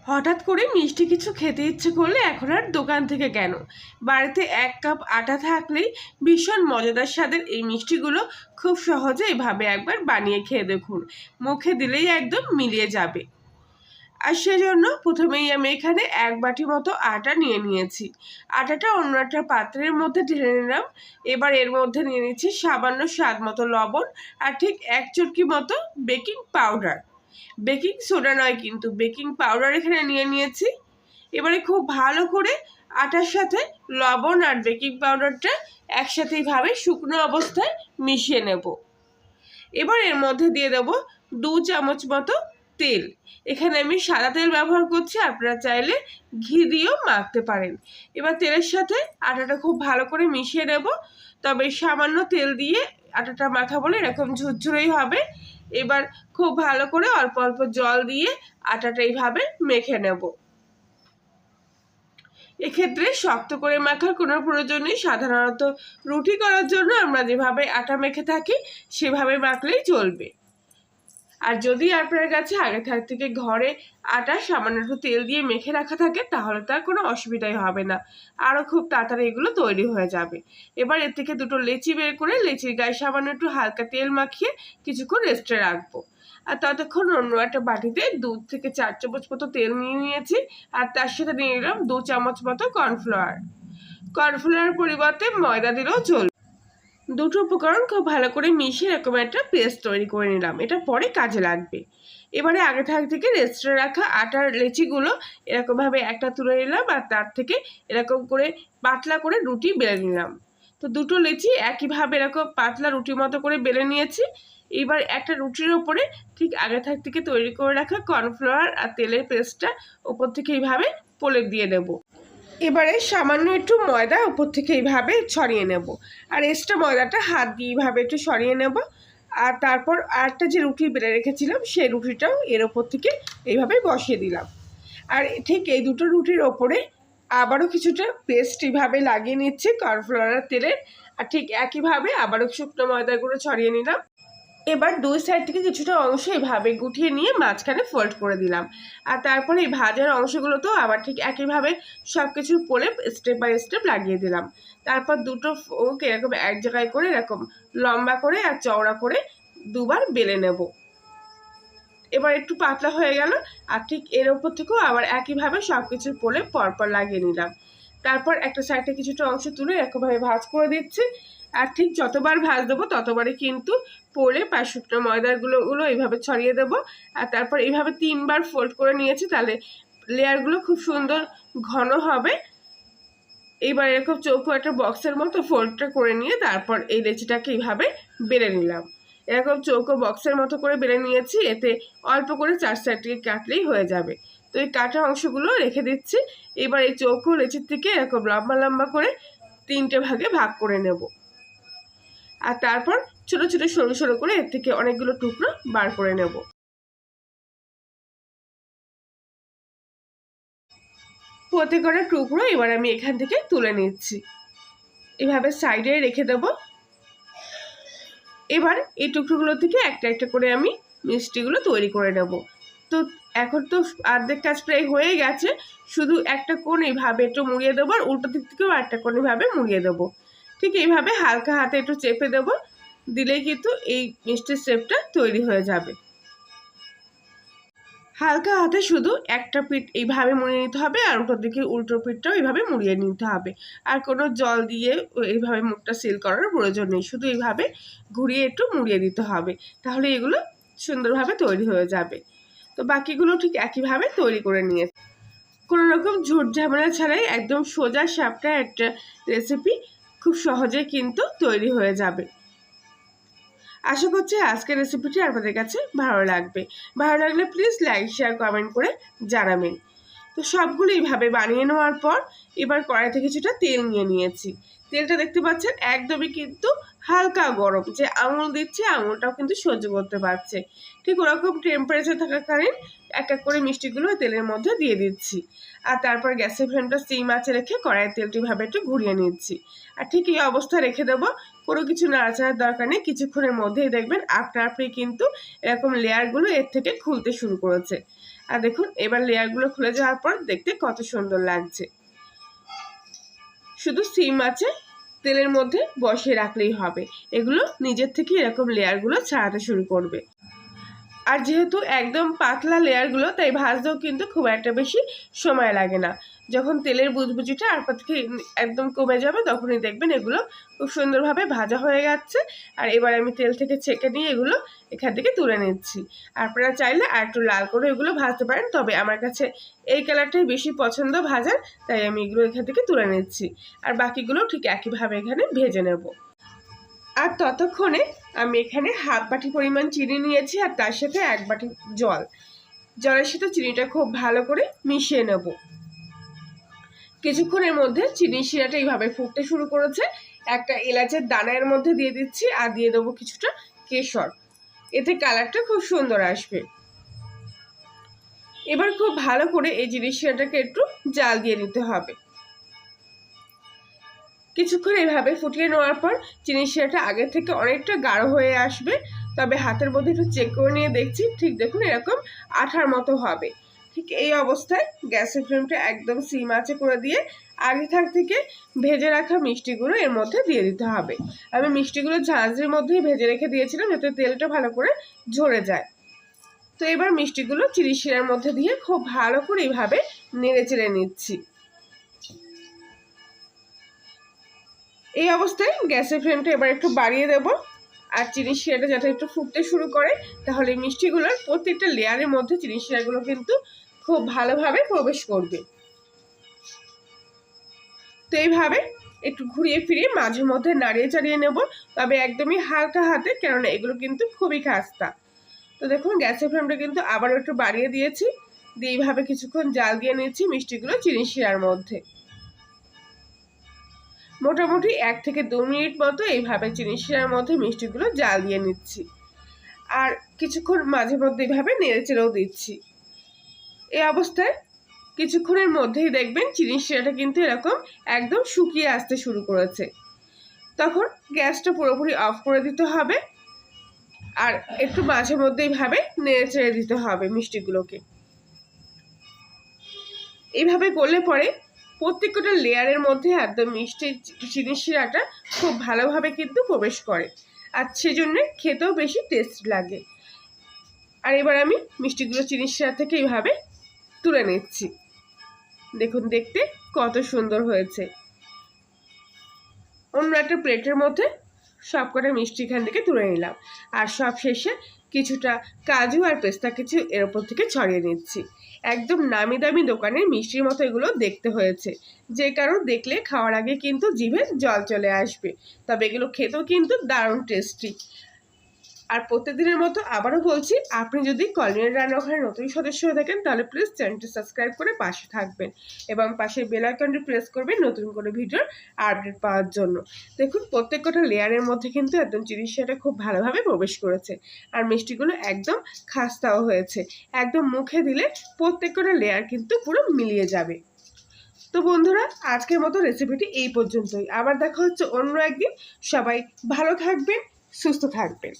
হঠাৎ করে মিষ্টি কিছু খেতে ইচ্ছে করলে এখন আর দোকান থেকে কেন, বাড়িতে 1 কাপ আটা থাকলেই ভীষণ মজাদার স্বাদের এই মিষ্টিগুলো খুব সহজে এইভাবে একবার বানিয়ে খেয়ে দেখুন। মুখে দিলেই একদম মিলিয়ে যাবে। আর সেজন্য প্রথমেই আমি এখানে 1 বাটি মতো আটা নিয়ে নিয়েছি। আটাটা অন্য একটা পাত্রের মধ্যে ঢেলে নিলাম। এবার এর মধ্যে নিয়ে নিচ্ছি সামান্য স্বাদ মতো লবণ আর ঠিক 1 চুটকি মতো বেকিং পাউডার। বেকিং সোডা নয় কিন্তু, বেকিং পাউডার এখানে নিয়ে নিয়েছি। এবারে খুব ভালো করে আটার সাথে লবণ আর বেকিং পাউডারটা একসাথে এইভাবে শুকনো অবস্থায় মিশিয়ে নেব। এবার এর মধ্যে দিয়ে দেব 2 চামচ মতো তেল। এখানে আমি সাদা তেল ব্যবহার করছি, আপনারা চাইলে ঘি দিয়েও মাখতে পারেন। এবার তেলের সাথে আটাটা খুব ভালো করে মিশিয়ে নেব। তবে সামান্য তেল দিয়ে আটাটা মাখা বলে এরকম ঝুরঝুরেই হবে। এবার খুব ভালো করে অল্প অল্প জল দিয়ে আটাটা এইভাবে মেখে নেব। এক্ষেত্রে শক্ত করে মাখার কোনো প্রয়োজন নেই। সাধারণত রুটি করার জন্য আমরা যেভাবে আটা মেখে থাকি সেভাবে মাখলেই চলবে। আর যদি আপনার কাছে আগে থেকে ঘরে আটা সামান্য একটু তেল দিয়ে মেখে রাখা থাকে তাহলে তার কোনো অসুবিধাই হবে না, আরও খুব তাড়াতাড়ি এগুলো তৈরি হয়ে যাবে। এবার এর থেকে দুটো লেচি বের করে লেচির গায়ে সামান্য একটু হালকা তেল মাখিয়ে কিছুক্ষণ রেস্টে রাখবো। আর ততক্ষণ অন্য একটা বাটিতে 2 থেকে 4 চামচ মতো তেল নিয়ে নিয়েছি। আর তার সাথে নিয়ে নিলাম 2 চামচ মতো কর্নফ্লাওয়ার। কর্নফ্লাওয়ার পরিবর্তে ময়দা দিলেও চলবে। দুটো উপকরণ খুব ভালো করে মিশিয়ে এরকম একটা পেস্ট তৈরি করে নিলাম, এটা পরে কাজে লাগবে। এবারে আগে থেকে রেস্টে রাখা আটার লেচিগুলো এরকমভাবে একটা তুলে নিলাম আর তার থেকে এরকম করে পাতলা করে রুটি বেলে নিলাম। তো দুটো লেচি একইভাবে এরকম পাতলা রুটির মতো করে বেলে নিয়েছি। এবার একটা রুটির ওপরে ঠিক আগে থেকে তৈরি করে রাখা কর্নফ্লাওয়ার আর তেলের পেস্টটা ওপর থেকে এইভাবে প্রলেপ দিয়ে দেবো। এবারে সামান্য একটু ময়দা উপর থেকে এইভাবে ছড়িয়ে নেব। আর এক্সট্রা ময়দাটা হাত দিয়ে এইভাবে একটু সরিয়ে নেব। আর তারপর আরেকটা যে রুটি বেলে রেখেছিলাম সেই রুটিটাও এর ওপর থেকে এইভাবে বসিয়ে দিলাম। আর ঠিক এই দুটো রুটির ওপরে আবারও কিছুটা পেস্ট এইভাবে লাগিয়ে নিচ্ছি কর্নফ্লাওয়ার তেলের। আর ঠিক একইভাবে আবারও শুকনো ময়দাগুলো ছড়িয়ে নিলাম। এবার 2 সাইড থেকে কিছুটা অংশ এইভাবে গুটিয়ে নিয়ে মাঝখানে ফোল্ড করে দিলাম। আর তারপরে এই ভাজার অংশগুলোতেও আবার ঠিক একইভাবে সব কিছুর প্রলেপ স্টেপ বাই স্টেপ লাগিয়ে দিলাম। তারপর দুটো ফোক এরকম এক জায়গায় করে এরকম লম্বা করে আর চওড়া করে দুবার বেলে নেব। এবার একটু পাতলা হয়ে গেল। আর ঠিক এর ওপর থেকেও আবার একইভাবে সব কিছুর প্রলেপ পরপর লাগিয়ে নিলাম। তারপর একটা সাইডে কিছুটা অংশ তুলে এরকমভাবে ভাঁজ করে দিচ্ছি। আর ঠিক যতবার ভাঁজ দেবো ততবারই কিন্তু প্রলেপ আর শুকনো ময়দাগুলো এইভাবে ছড়িয়ে দেবো। আর তারপর এইভাবে 3বার ফোল্ড করে নিয়েছি, তাহলে লেয়ারগুলো খুব সুন্দর ঘন হবে। এইবার এরকম চৌকো একটা বক্সের মতো ফোল্ডটা করে নিয়ে তারপর এই লেচিটাকে এইভাবে বেলে নিলাম। এরকম চৌকো বক্সের মতো করে বেলে নিয়েছি, এতে অল্প করে 4 সাইড থেকে কাটলেই হয়ে যাবে। তো এই কাটা অংশগুলো রেখে দিচ্ছি। এবার এই চৌকো লেচির থেকে এরকম লম্বা লম্বা করে 3টে ভাগে ভাগ করে নেব। আর তারপর ছোট ছোট সরু সরু করে এর থেকে অনেকগুলো টুকরো বার করে নেব। প্রত্যেক কটা টুকরো এবার আমি এখান থেকে তুলে নিচ্ছি, এভাবে সাইডে রেখে দেব। এবার এই টুকরোগুলো থেকে একটা একটা করে আমি মিষ্টিগুলো তৈরি করে নেব। তো এখন তো অর্ধেক কাজ প্রায় হয়ে গেছে, শুধু একটা কোণ এইভাবে একটু মুড়িয়ে দেবো আর উল্টো দিক থেকেও একটা কোণ এইভাবে মুড়িয়ে দেবো। ঠিক এইভাবে হালকা হাতে একটু চেপে দেবো, দিলেই কিন্তু এই মিষ্টির শেপটা তৈরি হয়ে যাবে। হালকা হাতে শুধু একটা পিঠ এইভাবে মুড়িয়ে নিতে হবে আর উল্টো পিঠটাও এইভাবে মুড়িয়ে নিতে হবে। আর কোনো জল দিয়ে এইভাবে মুখটা সিল করার প্রয়োজন নেই, শুধু এইভাবে ঘুরিয়ে একটু মুড়িয়ে দিতে হবে, তাহলে এগুলো সুন্দরভাবে তৈরি হয়ে যাবে। তো বাকিগুলো ঠিক একইভাবে তৈরি করে নিয়ে কোনো রকম ঝুট ঝামেলা ছাড়াই একদম সোজা সাপটা একটা রেসিপি খুব সহজে কিন্তু তৈরি হয়ে যাবে। আশা করছি আজকের রেসিপিটি আপনাদের কাছে ভালো লাগবে। ভালো লাগলে প্লিজ লাইক শেয়ার কমেন্ট করে জানাবেন। তো সবগুলো এইভাবে বানিয়ে নেওয়ার পর এবার কড়াইতে কিছুটা তেল নিয়ে নিয়েছি। তেলটা দেখতে পাচ্ছেন একদমই কিন্তু হালকা গরম, যে আঙুল দিচ্ছে আঙুলটাও কিন্তু সহ্য করতে পারছে। ঠিক ওরকম টেম্পারেচার থাকাকালীন এক এক করে মিষ্টিগুলো তেলের মধ্যে দিয়ে দিচ্ছি। আর তারপর গ্যাসের ফ্লেমটা সিম আঁচে রেখে কড়াইয়ের তেলটি ভাবে একটু ঘুরিয়ে নিচ্ছি। আর ঠিক এই অবস্থা রেখে দেবো, কোনো কিছু নাড়াচাড়ার দরকার নেই। কিছুক্ষণের মধ্যেই দেখবেন আপনা আপনি কিন্তু এরকম লেয়ারগুলো এর থেকে খুলতে শুরু করেছে। আর দেখুন এবার লেয়ারগুলো খুলে যাওয়ার পর দেখতে কত সুন্দর লাগছে। শুধু সিম আছে তেলের মধ্যে বসিয়ে রাখলেই হবে, এগুলো নিজের থেকে এরকম লেয়ারগুলো ছাড়াতে শুরু করবে। আর যেহেতু একদম পাতলা লেয়ারগুলো তাই ভাজতেও কিন্তু খুব একটা বেশি সময় লাগে না। যখন তেলের বুজবুজিটা আরপর থেকে একদম কমে যাবে তখনই দেখবেন এগুলো খুব সুন্দরভাবে ভাজা হয়ে যাচ্ছে। আর এবার আমি তেল থেকে ছেঁকে নিয়ে এগুলো এখান থেকে তুলে নিচ্ছি। আপনারা চাইলে আর একটু লাল করে এগুলো ভাজতে পারেন, তবে আমার কাছে এই কালারটাই বেশি পছন্দ ভাজার, তাই আমি এগুলো এখান থেকে তুলে নিচ্ছি। আর বাকিগুলো ঠিক একইভাবে এখানে ভেজে নেব। আর ততক্ষণে আমি এখানে হাফ বাটি পরিমাণ চিনি নিয়েছি আর তার সাথে 1 বাটি জল। জলের সাথে চিনিটা খুব ভালো করে মিশিয়ে নেব। কিছুক্ষণের মধ্যে চিনির শিরাটা এইভাবে ফুটতে শুরু করেছে। একটা এলাচের দানা এর মধ্যে দিয়ে দিচ্ছি আর দিয়ে দেবো কিছুটা কেশর, এতে কালারটা খুব সুন্দর আসবে। এবার খুব ভালো করে এই চিনির শিরাটাকে একটু জাল দিয়ে নিতে হবে। কিছুক্ষণ এইভাবে ফুটিয়ে নেওয়ার পর চিনির শিরাটা আগের থেকে অনেকটা গাঢ় হয়ে আসবে, তবে হাতের মধ্যে একটু চেক করে নিয়ে দেখছি, ঠিক দেখুন এরকম আঠার মতো হবে। ঠিক এই অবস্থায় গ্যাসের ফ্লেমটা একদম সিম আঁচে করে দিয়ে আগে থেকে ভেজে রাখা মিষ্টিগুলো এর মধ্যে দিয়ে দিতে হবে। আমি মিষ্টিগুলো ঝাঁঝের মধ্যেই ভেজে রেখে দিয়েছিলাম যাতে তেলটা ভালো করে ঝরে যায়। তো এবার মিষ্টিগুলো চিনির শিরার মধ্যে দিয়ে খুব ভালো করে এইভাবে নেড়ে চেড়ে নিচ্ছি। এই অবস্থায় গ্যাসের ফ্লেমটা এবার একটু বাড়িয়ে দেব। আর চিনির শিরাটা যাতে একটু ফুটতে শুরু করে, তাহলে মিষ্টিগুলোর প্রত্যেকটা লেয়ারের মধ্যে চিনির শিরাগুলো কিন্তু খুব ভালোভাবে প্রবেশ করবে। তো এইভাবে একটু ঘুরিয়ে ফিরিয়ে মাঝে মধ্যে নাড়িয়ে চাড়িয়ে নেব, তবে একদমই হালকা হাতে, কেননা এগুলো কিন্তু খুবই খাস্তা। তো দেখুন গ্যাসের ফ্লেমটা কিন্তু আবারও একটু বাড়িয়ে দিয়েছি, দিয়ে এইভাবে কিছুক্ষণ জাল দিয়ে নিচ্ছি মিষ্টিগুলো চিনির শিরার মধ্যে। মোটামুটি 1 থেকে 2 মিনিট মতো এইভাবে চিনির শিরার মধ্যে মিষ্টিগুলো জাল দিয়ে নিচ্ছি। আর কিছুক্ষণ মাঝে মধ্যে এইভাবে নেড়ে চেড়েও দিচ্ছি। এই অবস্থায় কিছুক্ষণের মধ্যেই দেখবেন চিনির শিরাটা কিন্তু এরকম একদম শুকিয়ে আসতে শুরু করেছে। তখন গ্যাসটা পুরোপুরি অফ করে দিতে হবে আর একটু মাঝে মধ্যে এইভাবে নেড়ে চেড়ে দিতে হবে মিষ্টিগুলোকে। এইভাবে করলে পরে প্রত্যেকটা লেয়ারের মধ্যে একদম মিষ্টি চিনির শিরাটা খুব ভালোভাবে কিন্তু প্রবেশ করে, আর সেজন্য খেতেও বেশি টেস্ট লাগে। আর এবার আমি মিষ্টিগুলো চিনির শিরা থেকে এইভাবে তুলে নিচ্ছি। দেখুন দেখতে কত সুন্দর হয়েছে। অন্য একটা প্লেটের মধ্যে সবকটা মিষ্টি এখান থেকে তুলে নিলাম, আর সব শেষে কিছুটা কাজু আর পেস্তা কিছু এর উপর থেকে ছড়িয়ে নিচ্ছি। একদম নামি দামি দোকানের মিষ্টির মতো এগুলো দেখতে হয়েছে, যে কারো দেখলে খাওয়ার আগে কিন্তু জিভে জল চলে আসবে। তবে এগুলো খেতেও কিন্তু দারুণ টেস্টি। আর প্রত্যেকদিনের মতো আবারও বলছি, আপনি যদি কলিনের রান্নাঘরের নতুন সদস্য হয়ে থাকেন তাহলে প্লিজ চ্যানেলটি সাবস্ক্রাইব করে পাশে থাকবেন এবং পাশে বেল আইকনটি প্রেস করবেন নতুন কোনো ভিডিওর আপডেট পাওয়ার জন্য। দেখুন প্রত্যেকটা লেয়ারের মধ্যে কিন্তু একদম চিনির শিরাটা খুব ভালোভাবে প্রবেশ করেছে, আর মিষ্টিগুলো একদম খাস্তাও হয়েছে। একদম মুখে দিলে প্রত্যেকটা লেয়ার কিন্তু পুরো মিলিয়ে যাবে। তো বন্ধুরা, আজকের মতো রেসিপিটি এই পর্যন্তই। আবার দেখা হচ্ছে অন্য একদিন। সবাই ভালো থাকবেন, সুস্থ থাকবেন।